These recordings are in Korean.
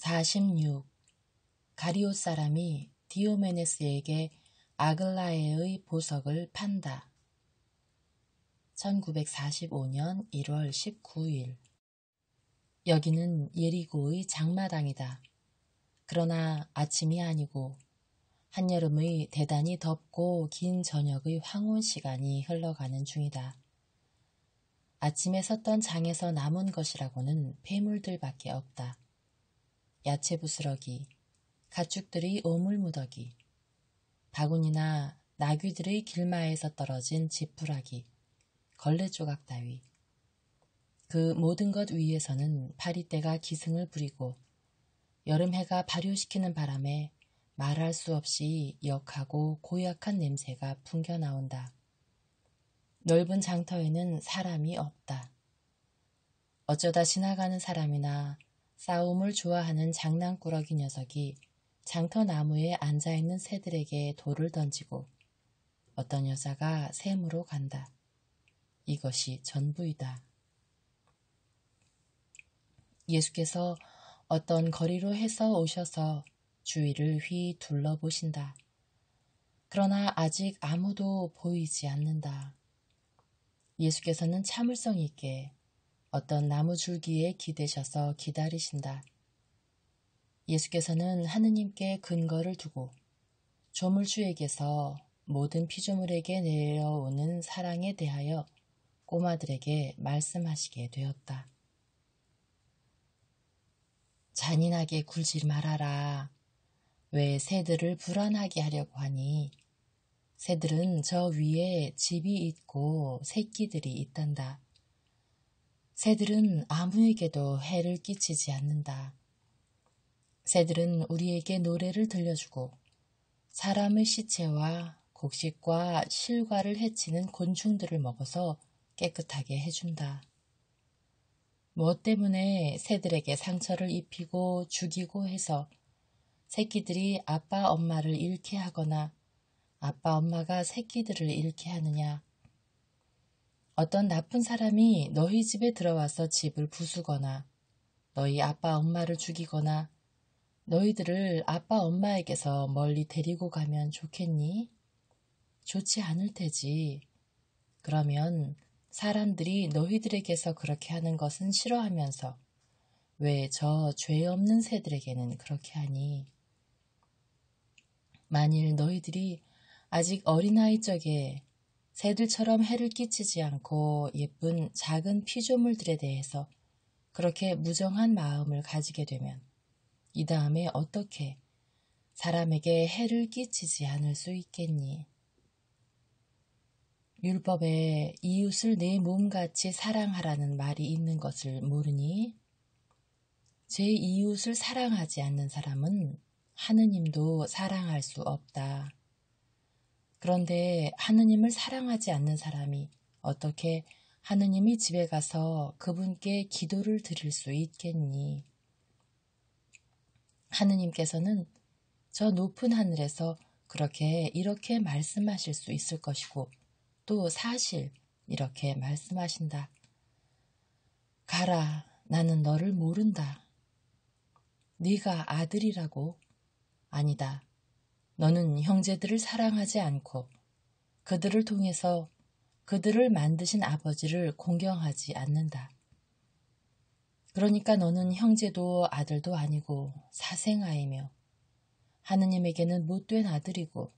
46. 가리옷 사람이 디오메네스에게 아글라에의 보석을 판다. 1945년 1월 19일. 여기는 예리고의 장마당이다. 그러나 아침이 아니고 한여름의 대단히 덥고 긴 저녁의 황혼 시간이 흘러가는 중이다. 아침에 섰던 장에서 남은 것이라고는 폐물들밖에 없다. 야채 부스러기, 가축들의 오물무더기, 바구니나 나귀들의 길마에서 떨어진 지푸라기, 걸레 조각 따위. 그 모든 것 위에서는 파리떼가 기승을 부리고 여름 해가 발효시키는 바람에 말할 수 없이 역하고 고약한 냄새가 풍겨나온다. 넓은 장터에는 사람이 없다. 어쩌다 지나가는 사람이나 싸움을 좋아하는 장난꾸러기 녀석이 장터 나무에 앉아있는 새들에게 돌을 던지고 어떤 여자가 샘으로 간다. 이것이 전부이다. 예수께서 어떤 거리로 해서 오셔서 주위를 휘 둘러보신다. 그러나 아직 아무도 보이지 않는다. 예수께서는 참을성 있게 어떤 나무 줄기에 기대셔서 기다리신다. 예수께서는 하느님께 근거를 두고 조물주에게서 모든 피조물에게 내려오는 사랑에 대하여 꼬마들에게 말씀하시게 되었다. 잔인하게 굴지 말아라. 왜 새들을 불안하게 하려고 하니? 새들은 저 위에 집이 있고 새끼들이 있단다. 새들은 아무에게도 해를 끼치지 않는다. 새들은 우리에게 노래를 들려주고 사람의 시체와 곡식과 실과를 해치는 곤충들을 먹어서 깨끗하게 해준다. 무엇 때문에 새들에게 상처를 입히고 죽이고 해서 새끼들이 아빠 엄마를 잃게 하거나 아빠 엄마가 새끼들을 잃게 하느냐? 어떤 나쁜 사람이 너희 집에 들어와서 집을 부수거나 너희 아빠 엄마를 죽이거나 너희들을 아빠 엄마에게서 멀리 데리고 가면 좋겠니? 좋지 않을 테지. 그러면 사람들이 너희들에게서 그렇게 하는 것은 싫어하면서 왜 저 죄 없는 새들에게는 그렇게 하니? 만일 너희들이 아직 어린아이 적에 새들처럼 해를 끼치지 않고 예쁜 작은 피조물들에 대해서 그렇게 무정한 마음을 가지게 되면 이 다음에 어떻게 사람에게 해를 끼치지 않을 수 있겠니? 율법에 이웃을 내 몸같이 사랑하라는 말이 있는 것을 모르니? 제 이웃을 사랑하지 않는 사람은 하느님도 사랑할 수 없다. 그런데 하느님을 사랑하지 않는 사람이 어떻게 하느님이 집에 가서 그분께 기도를 드릴 수 있겠니? 하느님께서는 저 높은 하늘에서 그렇게 이렇게 말씀하실 수 있을 것이고 또 사실 이렇게 말씀하신다. 가라, 나는 너를 모른다. 네가 아들이라고? 아니다. 너는 형제들을 사랑하지 않고 그들을 통해서 그들을 만드신 아버지를 공경하지 않는다. 그러니까 너는 형제도 아들도 아니고 사생아이며 하느님에게는 못된 아들이고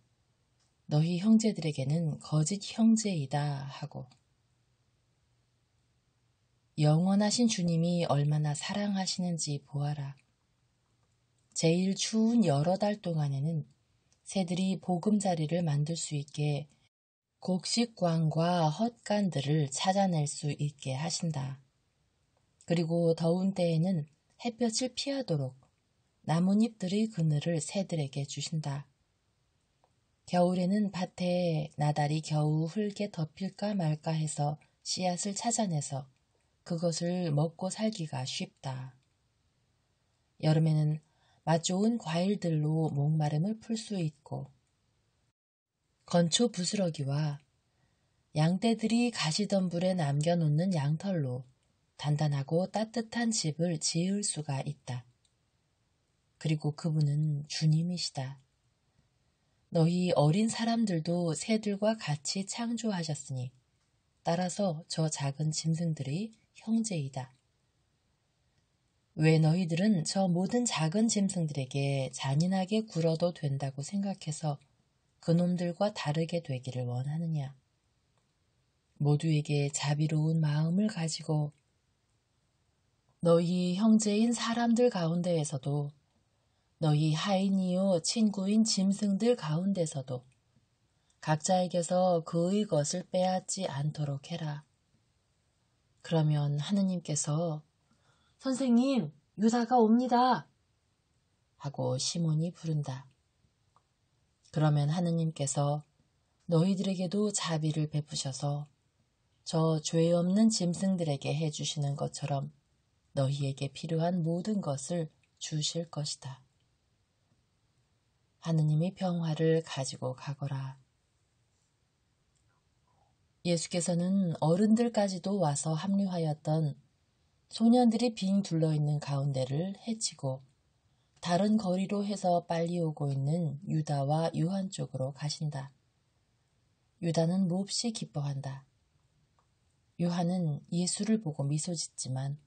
너희 형제들에게는 거짓 형제이다 하고 영원하신 주님이 얼마나 사랑하시는지 보아라. 제일 추운 여러 달 동안에는 새들이 보금자리를 만들 수 있게 곡식광과 헛간들을 찾아낼 수 있게 하신다. 그리고 더운 때에는 햇볕을 피하도록 나뭇잎들의 그늘을 새들에게 주신다. 겨울에는 밭에 나달이 겨우 흙에 덮일까 말까 해서 씨앗을 찾아내서 그것을 먹고 살기가 쉽다. 여름에는 맛 좋은 과일들로 목마름을 풀 수 있고 건초 부스러기와 양떼들이 가시덤불에 남겨놓는 양털로 단단하고 따뜻한 집을 지을 수가 있다. 그리고 그분은 주님이시다. 너희 어린 사람들도 새들과 같이 창조하셨으니 따라서 저 작은 짐승들의 형제이다. 왜 너희들은 저 모든 작은 짐승들에게 잔인하게 굴어도 된다고 생각해서 그놈들과 다르게 되기를 원하느냐? 모두에게 자비로운 마음을 가지고 너희 형제인 사람들 가운데에서도 너희 하인이요 친구인 짐승들 가운데서도 각자에게서 그의 것을 빼앗지 않도록 해라. 그러면 하느님께서 선생님, 유다가 옵니다 하고 시몬이 부른다. 그러면 하느님께서 너희들에게도 자비를 베푸셔서 저 죄 없는 짐승들에게 해주시는 것처럼 너희에게 필요한 모든 것을 주실 것이다. 하느님의 평화를 가지고 가거라. 예수께서는 어른들까지도 와서 합류하였던 소년들이 빙 둘러있는 가운데를 헤치고 다른 거리로 해서 빨리 오고 있는 유다와 요한 쪽으로 가신다. 유다는 몹시 기뻐한다. 요한은 예수를 보고 미소 짓지만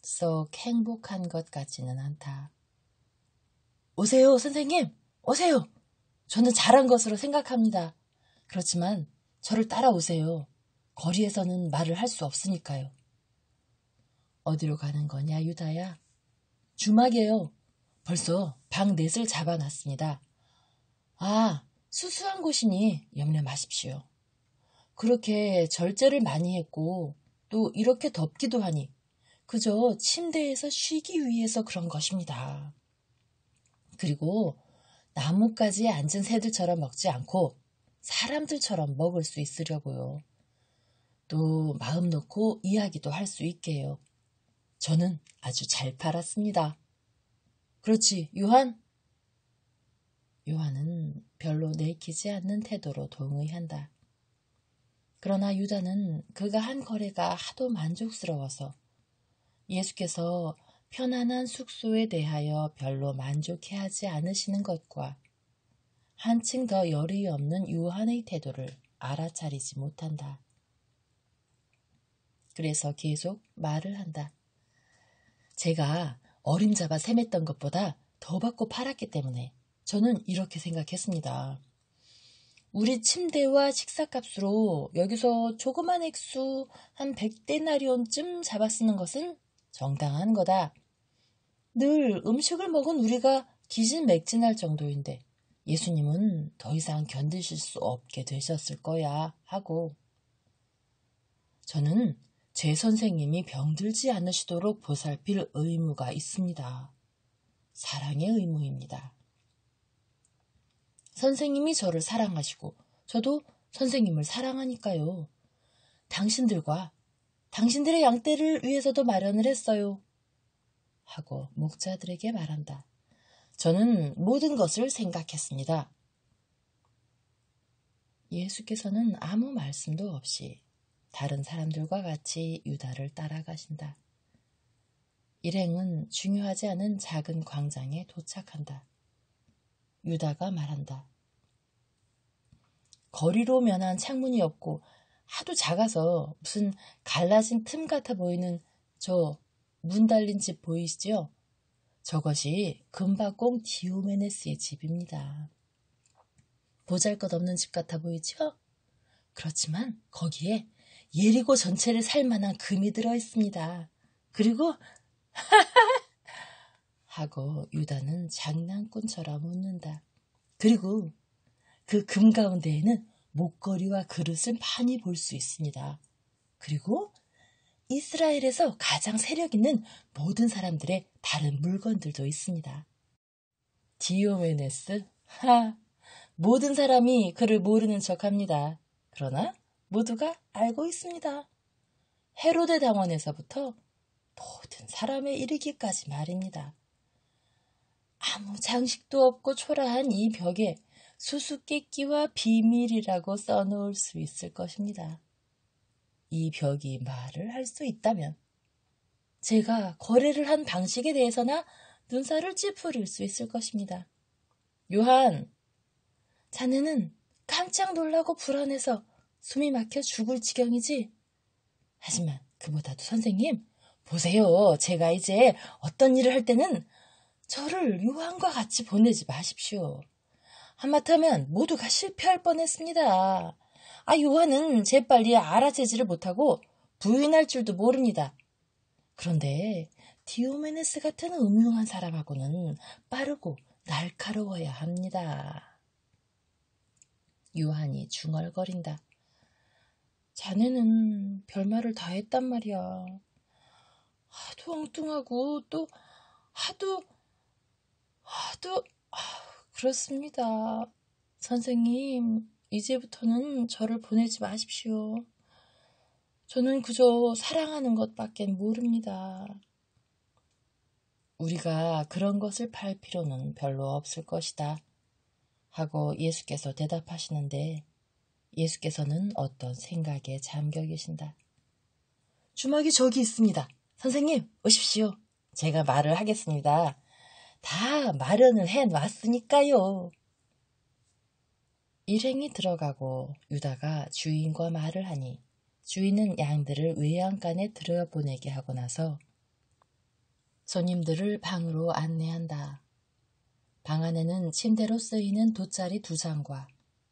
썩 행복한 것 같지는 않다. 오세요, 선생님! 오세요! 저는 잘한 것으로 생각합니다. 그렇지만 저를 따라오세요. 거리에서는 말을 할 수 없으니까요. 어디로 가는 거냐, 유다야? 주막이에요. 벌써 방 넷을 잡아놨습니다. 아, 수수한 곳이니 염려 마십시오. 그렇게 절제를 많이 했고 또 이렇게 덥기도 하니 그저 침대에서 쉬기 위해서 그런 것입니다. 그리고 나뭇가지에 앉은 새들처럼 먹지 않고 사람들처럼 먹을 수 있으려고요. 또 마음 놓고 이야기도 할 수 있게요. 저는 아주 잘 팔았습니다. 그렇지, 요한? 요한은 별로 내키지 않는 태도로 동의한다. 그러나 유다는 그가 한 거래가 하도 만족스러워서 예수께서 편안한 숙소에 대하여 별로 만족해하지 않으시는 것과 한층 더 열의 없는 요한의 태도를 알아차리지 못한다. 그래서 계속 말을 한다. 제가 어림잡아 셈했던 것보다 더 받고 팔았기 때문에 저는 이렇게 생각했습니다. 우리 침대와 식사값으로 여기서 조그만 액수 한 100데나리온쯤 잡아 쓰는 것은 정당한 거다. 늘 음식을 먹은 우리가 기진맥진할 정도인데 예수님은 더 이상 견디실 수 없게 되셨을 거야 하고 저는 제 선생님이 병들지 않으시도록 보살필 의무가 있습니다. 사랑의 의무입니다. 선생님이 저를 사랑하시고 저도 선생님을 사랑하니까요. 당신들과 당신들의 양떼를 위해서도 마련을 했어요. 하고 목자들에게 말한다. 저는 모든 것을 생각했습니다. 예수께서는 아무 말씀도 없이 다른 사람들과 같이 유다를 따라가신다. 일행은 중요하지 않은 작은 광장에 도착한다. 유다가 말한다. 거리로 면한 창문이 없고 하도 작아서 무슨 갈라진 틈 같아 보이는 저 문 달린 집 보이시죠? 저것이 금박공 디오메네스의 집입니다. 보잘것없는 집 같아 보이죠? 그렇지만 거기에 예리고 전체를 살 만한 금이 들어있습니다. 그리고 하고 유다는 장난꾼처럼 웃는다. 그리고 그 금 가운데에는 목걸이와 그릇을 많이 볼 수 있습니다. 그리고 이스라엘에서 가장 세력 있는 모든 사람들의 다른 물건들도 있습니다. 디오메네스? 모든 사람이 그를 모르는 척합니다. 그러나 모두가 알고 있습니다. 헤로데 당원에서부터 모든 사람에 이르기까지 말입니다. 아무 장식도 없고 초라한 이 벽에 수수께끼와 비밀이라고 써놓을 수 있을 것입니다. 이 벽이 말을 할 수 있다면 제가 거래를 한 방식에 대해서나 눈살을 찌푸릴 수 있을 것입니다. 요한, 자네는 깜짝 놀라고 불안해서 숨이 막혀 죽을 지경이지? 하지만 그보다도 선생님, 보세요. 제가 이제 어떤 일을 할 때는 저를 요한과 같이 보내지 마십시오. 하마터면 모두가 실패할 뻔했습니다. 요한은 재빨리 알아채지를 못하고 부인할 줄도 모릅니다. 그런데 디오메네스 같은 음흉한 사람하고는 빠르고 날카로워야 합니다. 요한이 중얼거린다. 자네는 별말을 다 했단 말이야. 하도 엉뚱하고 또 하도 그렇습니다. 선생님, 이제부터는 저를 보내지 마십시오. 저는 그저 사랑하는 것밖에 모릅니다. 우리가 그런 것을 팔 필요는 별로 없을 것이다. 하고 예수께서 대답하시는데 예수께서는 어떤 생각에 잠겨 계신다. 주먹이 저기 있습니다. 선생님, 오십시오. 제가 말을 하겠습니다. 다 마련을 해놨으니까요. 일행이 들어가고 유다가 주인과 말을 하니 주인은 양들을 외양간에 들여보내게 하고 나서 손님들을 방으로 안내한다. 방 안에는 침대로 쓰이는 돗자리 2장과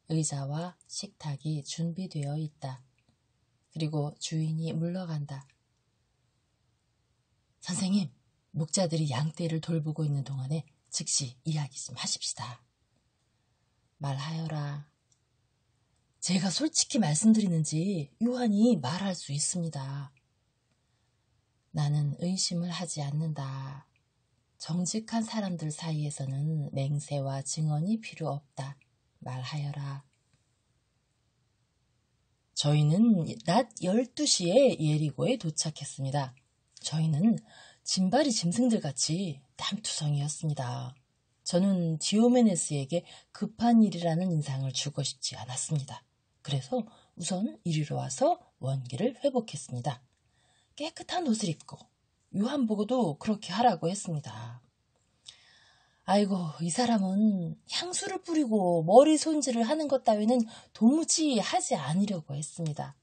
의자와 식탁이 준비되어 있다. 그리고 주인이 물러간다. 선생님, 목자들이 양떼를 돌보고 있는 동안에 즉시 이야기 좀 하십시다. 말하여라. 제가 솔직히 말씀드리는지 요한이 말할 수 있습니다. 나는 의심을 하지 않는다. 정직한 사람들 사이에서는 맹세와 증언이 필요 없다. 말하여라. 저희는 낮 12시에 예리고에 도착했습니다. 저희는 짐발이 짐승들같이 땀투성이었습니다. 저는 디오메네스에게 급한 일이라는 인상을 주고 싶지 않았습니다. 그래서 우선 이리로 와서 원기를 회복했습니다. 깨끗한 옷을 입고 요한 보고도 그렇게 하라고 했습니다. 아이고, 이 사람은 향수를 뿌리고 머리 손질을 하는 것 따위는 도무지 하지 않으려고 했습니다.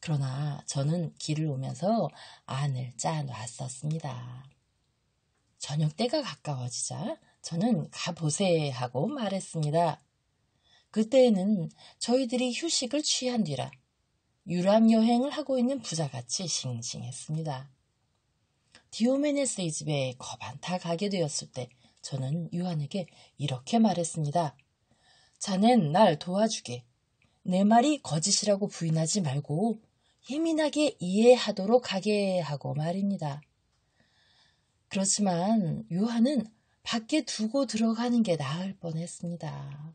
그러나 저는 길을 오면서 안을 짜놨었습니다. 저녁 때가 가까워지자 저는 가보세 하고 말했습니다. 그때에는 저희들이 휴식을 취한 뒤라 유람 여행을 하고 있는 부자같이 싱싱했습니다. 디오메네스의 집에 거반타 가게 되었을 때 저는 요한에게 이렇게 말했습니다. 자넨 날 도와주게. 내 말이 거짓이라고 부인하지 말고 예민하게 이해하도록 하게 하고 말입니다. 그렇지만 요한은 밖에 두고 들어가는 게 나을 뻔했습니다.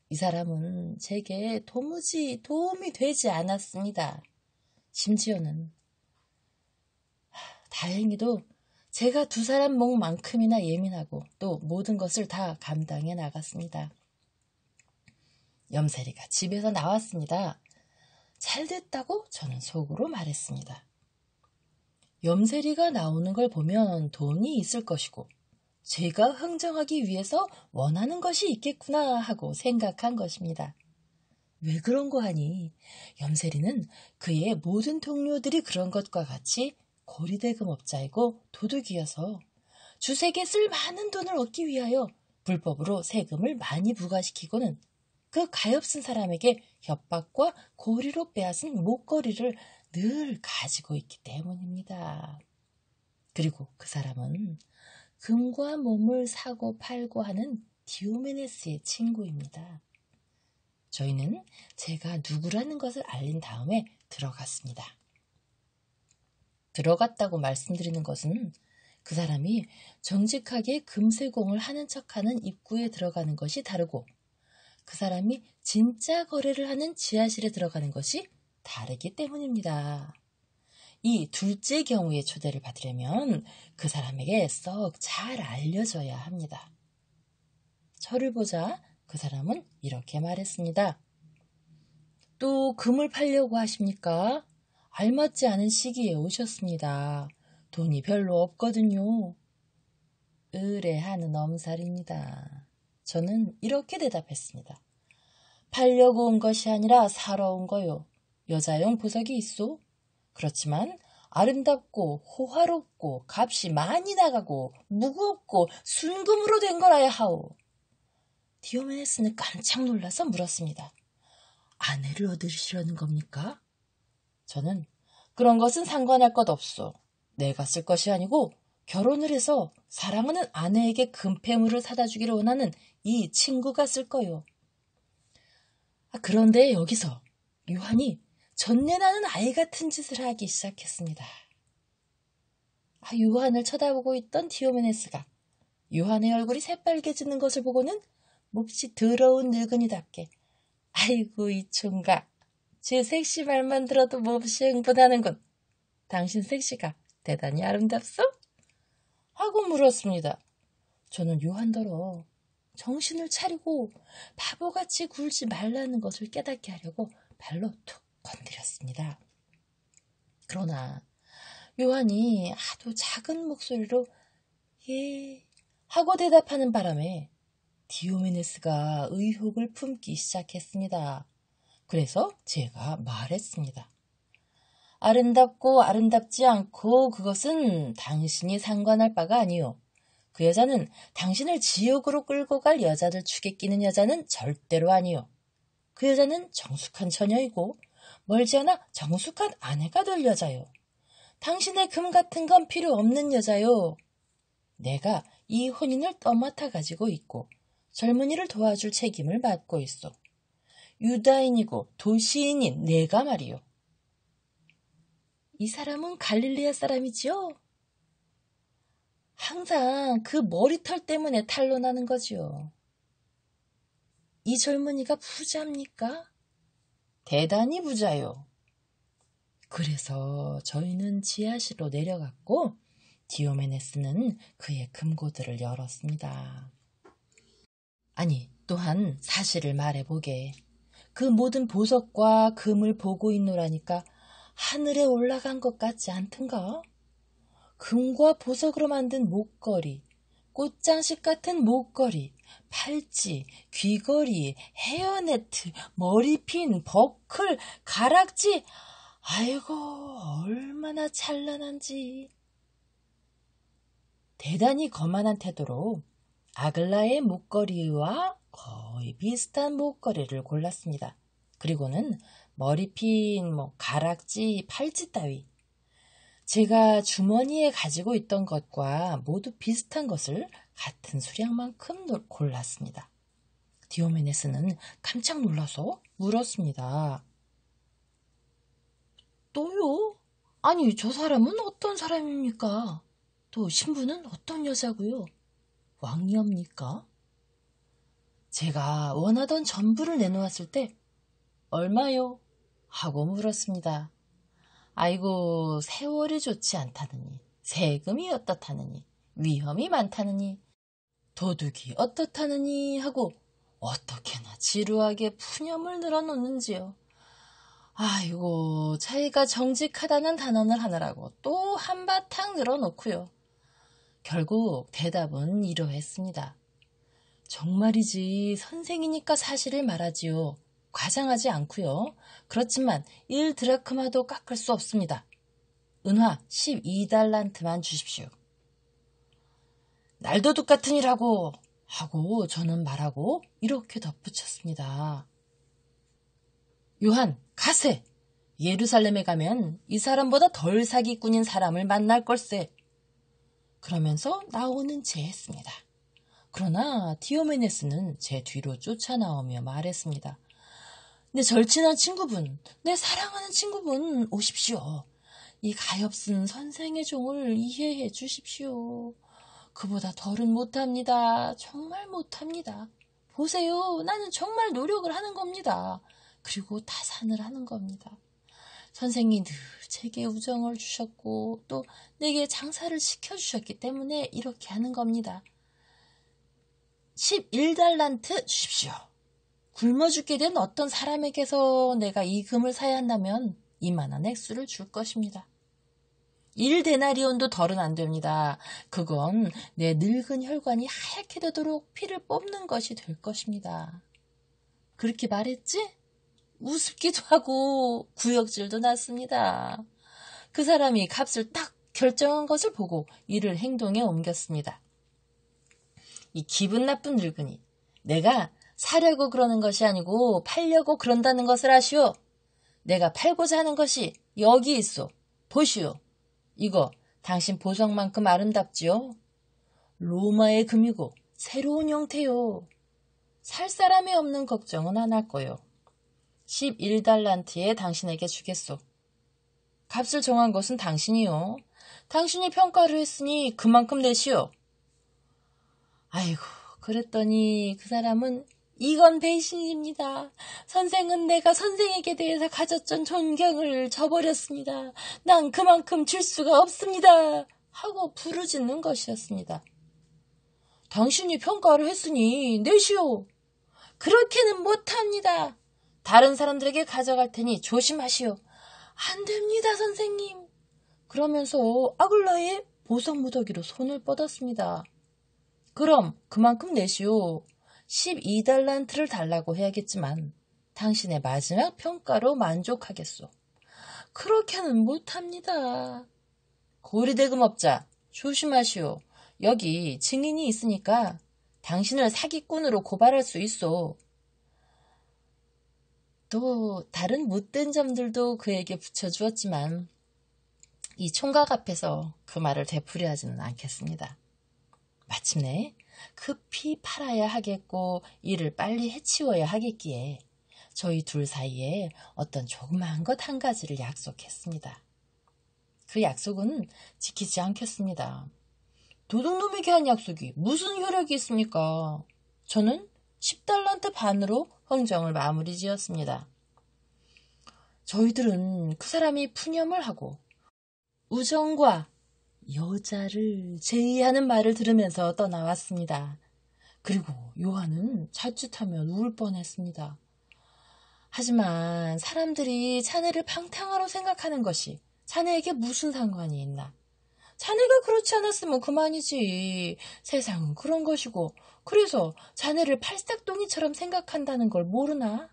이 사람은 제게 도무지 도움이 되지 않았습니다. 심지어는 다행히도 제가 2사람 목만큼이나 예민하고 또 모든 것을 다 감당해 나갔습니다. 염세리가 집에서 나왔습니다. 잘 됐다고 저는 속으로 말했습니다. 염세리가 나오는 걸 보면 돈이 있을 것이고 제가 흥정하기 위해서 원하는 것이 있겠구나 하고 생각한 것입니다. 왜 그런 거 하니? 염세리는 그의 모든 동료들이 그런 것과 같이 고리대금업자이고 도둑이어서 주색에 쓸 많은 돈을 얻기 위하여 불법으로 세금을 많이 부과시키고는 그 가엾은 사람에게 협박과 고리로 빼앗은 목걸이를 늘 가지고 있기 때문입니다. 그리고 그 사람은 금과 몸을 사고 팔고 하는 디오메네스의 친구입니다. 저희는 제가 누구라는 것을 알린 다음에 들어갔습니다. 들어갔다고 말씀드리는 것은 그 사람이 정직하게 금세공을 하는 척하는 입구에 들어가는 것이 다르고 그 사람이 진짜 거래를 하는 지하실에 들어가는 것이 다르기 때문입니다. 이 둘째 경우에 초대를 받으려면 그 사람에게 썩 잘 알려져야 합니다. 저를 보자 그 사람은 이렇게 말했습니다. 또 금을 팔려고 하십니까? 알맞지 않은 시기에 오셨습니다. 돈이 별로 없거든요. 의뢰하는 엄살입니다. 저는 이렇게 대답했습니다. 팔려고 온 것이 아니라 사러 온 거요. 여자용 보석이 있소? 그렇지만 아름답고 호화롭고 값이 많이 나가고 무겁고 순금으로 된 거라야 하오. 디오메네스는 깜짝 놀라서 물었습니다. 아내를 얻으시려는 겁니까? 저는 그런 것은 상관할 것 없소. 내가 쓸 것이 아니고 결혼을 해서 사랑하는 아내에게 금폐물을 사다 주기를 원하는 이 친구가 쓸 거요. 그런데 여기서 요한이 전내나는 아이 같은 짓을 하기 시작했습니다. 요한을 쳐다보고 있던 디오메네스가 요한의 얼굴이 새빨개지는 것을 보고는 몹시 더러운 늙은이답게 아이고 이 총각, 제 섹시 말만 들어도 몹시 흥분하는군. 당신 섹시가 대단히 아름답소? 하고 물었습니다. 저는 요한더러 정신을 차리고 바보같이 굴지 말라는 것을 깨닫게 하려고 발로 툭 건드렸습니다. 그러나 요한이 아주 작은 목소리로 예 하고 대답하는 바람에 디오메네스가 의혹을 품기 시작했습니다. 그래서 제가 말했습니다. 아름답고 아름답지 않고 그것은 당신이 상관할 바가 아니오. 그 여자는 당신을 지옥으로 끌고 갈 여자들 축에 끼는 여자는 절대로 아니오. 그 여자는 정숙한 처녀이고 멀지 않아 정숙한 아내가 될 여자요. 당신의 금 같은 건 필요 없는 여자요. 내가 이 혼인을 떠맡아 가지고 있고 젊은이를 도와줄 책임을 맡고 있어. 유다인이고 도시인인 내가 말이요. 이 사람은 갈릴리아 사람이지요? 항상 그 머리털 때문에 탄로나는 거지요. 이 젊은이가 부자입니까? 대단히 부자요. 그래서 저희는 지하실로 내려갔고 디오메네스는 그의 금고들을 열었습니다. 아니, 또한 사실을 말해보게. 그 모든 보석과 금을 보고 있노라니까 하늘에 올라간 것 같지 않던가? 금과 보석으로 만든 목걸이, 꽃장식 같은 목걸이, 팔찌, 귀걸이, 헤어네트, 머리핀, 버클, 가락지, 아이고 얼마나 찬란한지. 대단히 거만한 태도로 아글라의 목걸이와 거의 비슷한 목걸이를 골랐습니다. 그리고는 머리핀, 가락지, 팔찌 따위 제가 주머니에 가지고 있던 것과 모두 비슷한 것을 같은 수량만큼 골랐습니다. 디오메네스는 깜짝 놀라서 물었습니다. 또요? 아니, 저 사람은 어떤 사람입니까? 또 신부는 어떤 여자고요? 왕이옵니까? 제가 원하던 전부를 내놓았을 때 얼마요? 하고 물었습니다. 아이고, 세월이 좋지 않다느니, 세금이 어떻다느니, 위험이 많다느니, 도둑이 어떻다느니 하고 어떻게나 지루하게 푸념을 늘어놓는지요. 아이고, 자기가 정직하다는 단언을 하느라고 또 한바탕 늘어놓고요. 결국 대답은 이러했습니다. 정말이지 선생이니까 사실을 말하지요. 과장하지 않고요. 그렇지만 1드라크마도 깎을 수 없습니다. 은화 12달란트만 주십시오. 날도둑 같으니라고 하고 저는 말하고 이렇게 덧붙였습니다. 요한, 가세! 예루살렘에 가면 이 사람보다 덜 사기꾼인 사람을 만날 걸세. 그러면서 나오는 체 했습니다. 그러나 디오메네스는 제 뒤로 쫓아나오며 말했습니다. 내 절친한 친구분, 내 사랑하는 친구분 오십시오. 이 가엾은 선생의 종을 이해해 주십시오. 그보다 덜은 못합니다. 정말 못합니다. 보세요. 나는 정말 노력을 하는 겁니다. 그리고 타산을 하는 겁니다. 선생이 늘 제게 우정을 주셨고 또 내게 장사를 시켜주셨기 때문에 이렇게 하는 겁니다. 11달란트 주십시오. 굶어 죽게 된 어떤 사람에게서 내가 이 금을 사야 한다면 이만한 액수를 줄 것입니다. 1데나리온도 덜은 안 됩니다. 그건 내 늙은 혈관이 하얗게 되도록 피를 뽑는 것이 될 것입니다. 그렇게 말했지? 우습기도 하고 구역질도 났습니다. 그 사람이 값을 딱 결정한 것을 보고 이를 행동에 옮겼습니다. 이 기분 나쁜 늙은이, 내가 사려고 그러는 것이 아니고 팔려고 그런다는 것을 아시오. 내가 팔고자 하는 것이 여기 있어. 보시오. 이거 당신 보석만큼 아름답지요? 로마의 금이고 새로운 형태요. 살 사람이 없는 걱정은 안 할 거요. 11달란트에 당신에게 주겠소. 값을 정한 것은 당신이요. 당신이 평가를 했으니 그만큼 내시오. 아이고, 그랬더니 그 사람은 이건 배신입니다. 선생은 내가 선생에게 대해서 가졌던 존경을 저버렸습니다. 난 그만큼 줄 수가 없습니다. 하고 부르짖는 것이었습니다. 당신이 평가를 했으니 내시오. 그렇게는 못합니다. 다른 사람들에게 가져갈 테니 조심하시오. 안 됩니다, 선생님. 그러면서 아글라의 보석 무더기로 손을 뻗었습니다. 그럼 그만큼 내시오. 12달란트를 달라고 해야겠지만 당신의 마지막 평가로 만족하겠소. 그렇게는 못합니다. 고리대금업자, 조심하시오. 여기 증인이 있으니까 당신을 사기꾼으로 고발할 수 있어. 또 다른 못된 점들도 그에게 붙여주었지만 이 총각 앞에서 그 말을 되풀이하지는 않겠습니다. 마침내 급히 팔아야 하겠고 이를 빨리 해치워야 하겠기에 저희 둘 사이에 어떤 조그마한 것 한 가지를 약속했습니다. 그 약속은 지키지 않겠습니다. 도둑놈에게 한 약속이 무슨 효력이 있습니까? 저는 10달란트 반으로 흥정을 마무리 지었습니다. 저희들은 그 사람이 푸념을 하고 우정과 여자를 제의하는 말을 들으면서 떠나왔습니다. 그리고 요한은 자칫하면 울 뻔했습니다. 하지만 사람들이 자네를 방탕하로 생각하는 것이 자네에게 무슨 상관이 있나? 자네가 그렇지 않았으면 그만이지. 세상은 그런 것이고 그래서 자네를 팔싹동이처럼 생각한다는 걸 모르나?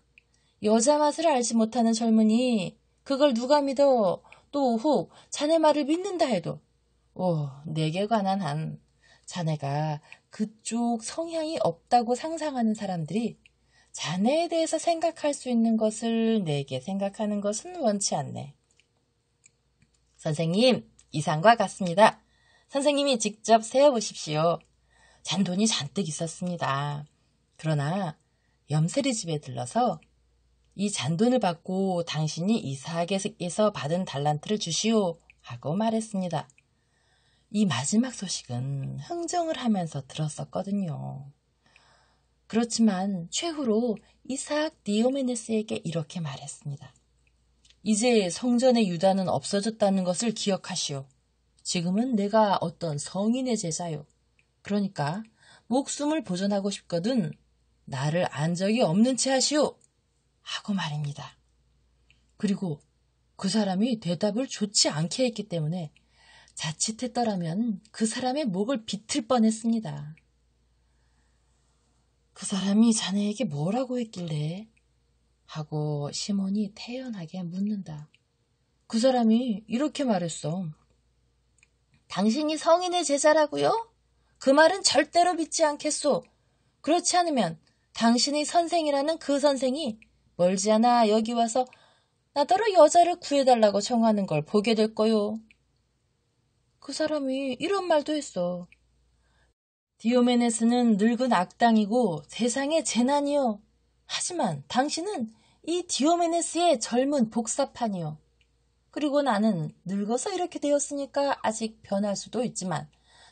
여자 맛을 알지 못하는 젊은이 그걸 누가 믿어? 또 혹 자네 말을 믿는다 해도 내게 관한 한 자네가 그쪽 성향이 없다고 상상하는 사람들이 자네에 대해서 생각할 수 있는 것을 내게 생각하는 것은 원치 않네. 선생님, 이상과 같습니다. 선생님이 직접 세어보십시오. 잔돈이 잔뜩 있었습니다. 그러나 염세리 집에 들러서 이 잔돈을 받고 당신이 이삭에게서 받은 달란트를 주시오 하고 말했습니다. 이 마지막 소식은 흥정을 하면서 들었었거든요. 그렇지만 최후로 이삭 디오메네스에게 이렇게 말했습니다. 이제 성전의 유다는 없어졌다는 것을 기억하시오. 지금은 내가 어떤 성인의 제자요. 그러니까 목숨을 보존하고 싶거든 나를 안 적이 없는 채 하시오. 하고 말입니다. 그리고 그 사람이 대답을 좋지 않게 했기 때문에 자칫했더라면 그 사람의 목을 비틀 뻔했습니다. 그 사람이 자네에게 뭐라고 했길래? 하고 시몬이 태연하게 묻는다. 그 사람이 이렇게 말했어. 당신이 성인의 제자라고요? 그 말은 절대로 믿지 않겠소. 그렇지 않으면 당신이 선생이라는 그 선생이 멀지 않아 여기 와서 나더러 여자를 구해달라고 청하는 걸 보게 될 거요. 그 사람이 이런 말도 했어. 디오메네스는 늙은 악당이고 세상의 재난이요. 하지만 당신은 이 디오메네스의 젊은 복사판이요. 그리고 나는 늙어서 이렇게 되었으니까 아직 변할 수도 있지만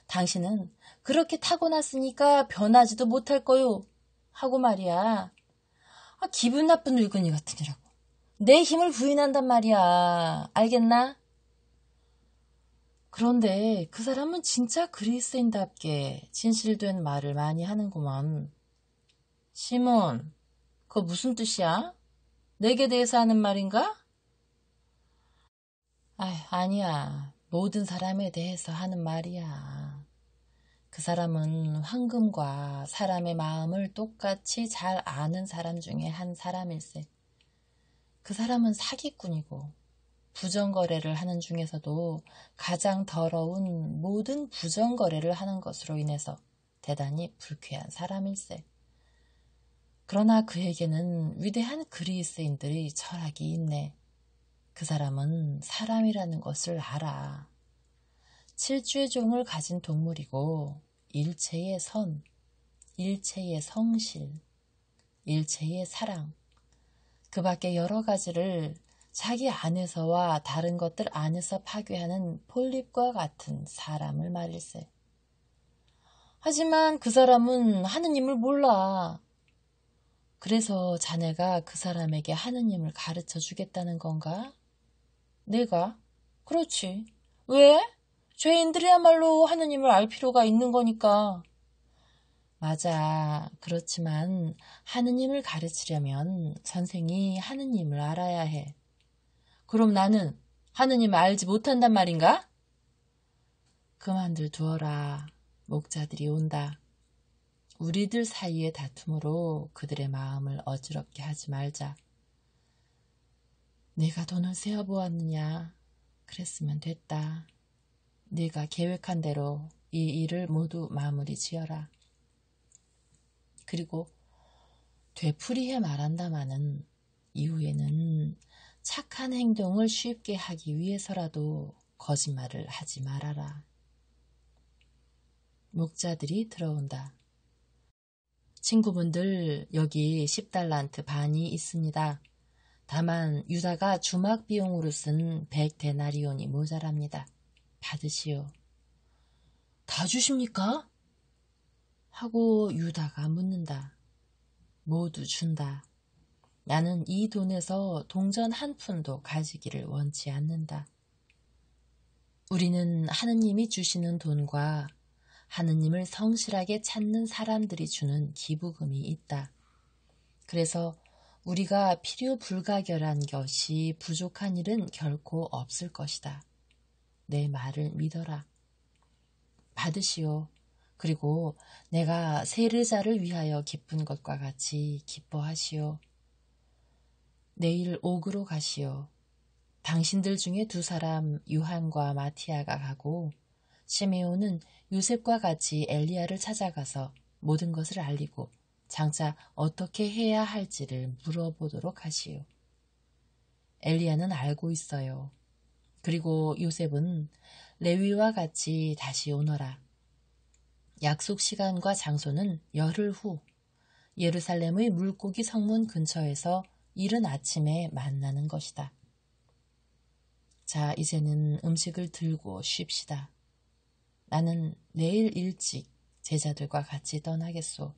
당신은 그렇게 타고났으니까 변하지도 못할 거요. 하고 말이야. 기분 나쁜 늙은이 같으니라고. 내 힘을 부인한단 말이야. 알겠나? 그런데 그 사람은 진짜 그리스인답게 진실된 말을 많이 하는구먼. 시몬, 그거 무슨 뜻이야? 내게 대해서 하는 말인가? 아니야. 모든 사람에 대해서 하는 말이야. 그 사람은 황금과 사람의 마음을 똑같이 잘 아는 사람 중에 한 사람일세. 그 사람은 사기꾼이고 부정거래를 하는 중에서도 가장 더러운 모든 부정거래를 하는 것으로 인해서 대단히 불쾌한 사람일세. 그러나 그에게는 위대한 그리스인들의 철학이 있네. 그 사람은 사람이라는 것을 알아. 칠주의 종을 가진 동물이고 일체의 선, 일체의 성실, 일체의 사랑, 그 밖에 여러 가지를 자기 안에서와 다른 것들 안에서 파괴하는 폴립과 같은 사람을 말일세. 하지만 그 사람은 하느님을 몰라. 그래서 자네가 그 사람에게 하느님을 가르쳐 주겠다는 건가? 내가? 그렇지. 왜? 죄인들이야말로 하느님을 알 필요가 있는 거니까. 맞아. 그렇지만 하느님을 가르치려면 선생이 하느님을 알아야 해. 그럼 나는 하느님을 알지 못한단 말인가? 그만들 두어라. 목자들이 온다. 우리들 사이의 다툼으로 그들의 마음을 어지럽게 하지 말자. 내가 돈을 세어보았느냐? 그랬으면 됐다. 네가 계획한 대로 이 일을 모두 마무리 지어라. 그리고 되풀이해 말한다마는 이후에는 착한 행동을 쉽게 하기 위해서라도 거짓말을 하지 말아라. 목자들이 들어온다. 친구분들, 여기 10달란트 반이 있습니다. 다만 유다가 주막 비용으로 쓴 100데나리온이 모자랍니다. 받으시오. 다 주십니까? 하고 유다가 묻는다. 모두 준다. 나는 이 돈에서 동전 한 푼도 가지기를 원치 않는다. 우리는 하느님이 주시는 돈과 하느님을 성실하게 찾는 사람들이 주는 기부금이 있다. 그래서 우리가 필요 불가결한 것이 부족한 일은 결코 없을 것이다. 내 말을 믿어라. 받으시오. 그리고 내가 세르자를 위하여 기쁜 것과 같이 기뻐하시오. 내일 옥으로 가시오. 당신들 중에 2사람 요한과 마티아가 가고 시메온은 요셉과 같이 엘리야를 찾아가서 모든 것을 알리고 장차 어떻게 해야 할지를 물어보도록 하시오. 엘리야는 알고 있어요. 그리고 요셉은 레위와 같이 다시 오너라. 약속 시간과 장소는 열흘 후 예루살렘의 물고기 성문 근처에서 이른 아침에 만나는 것이다. 자, 이제는 음식을 들고 쉽시다. 나는 내일 일찍 제자들과 같이 떠나겠소.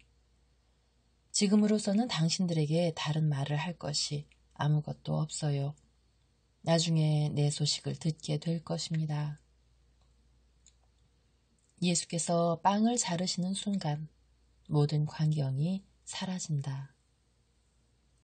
지금으로서는 당신들에게 다른 말을 할 것이 아무것도 없어요. 나중에 내 소식을 듣게 될 것입니다. 예수께서 빵을 자르시는 순간 모든 광경이 사라진다.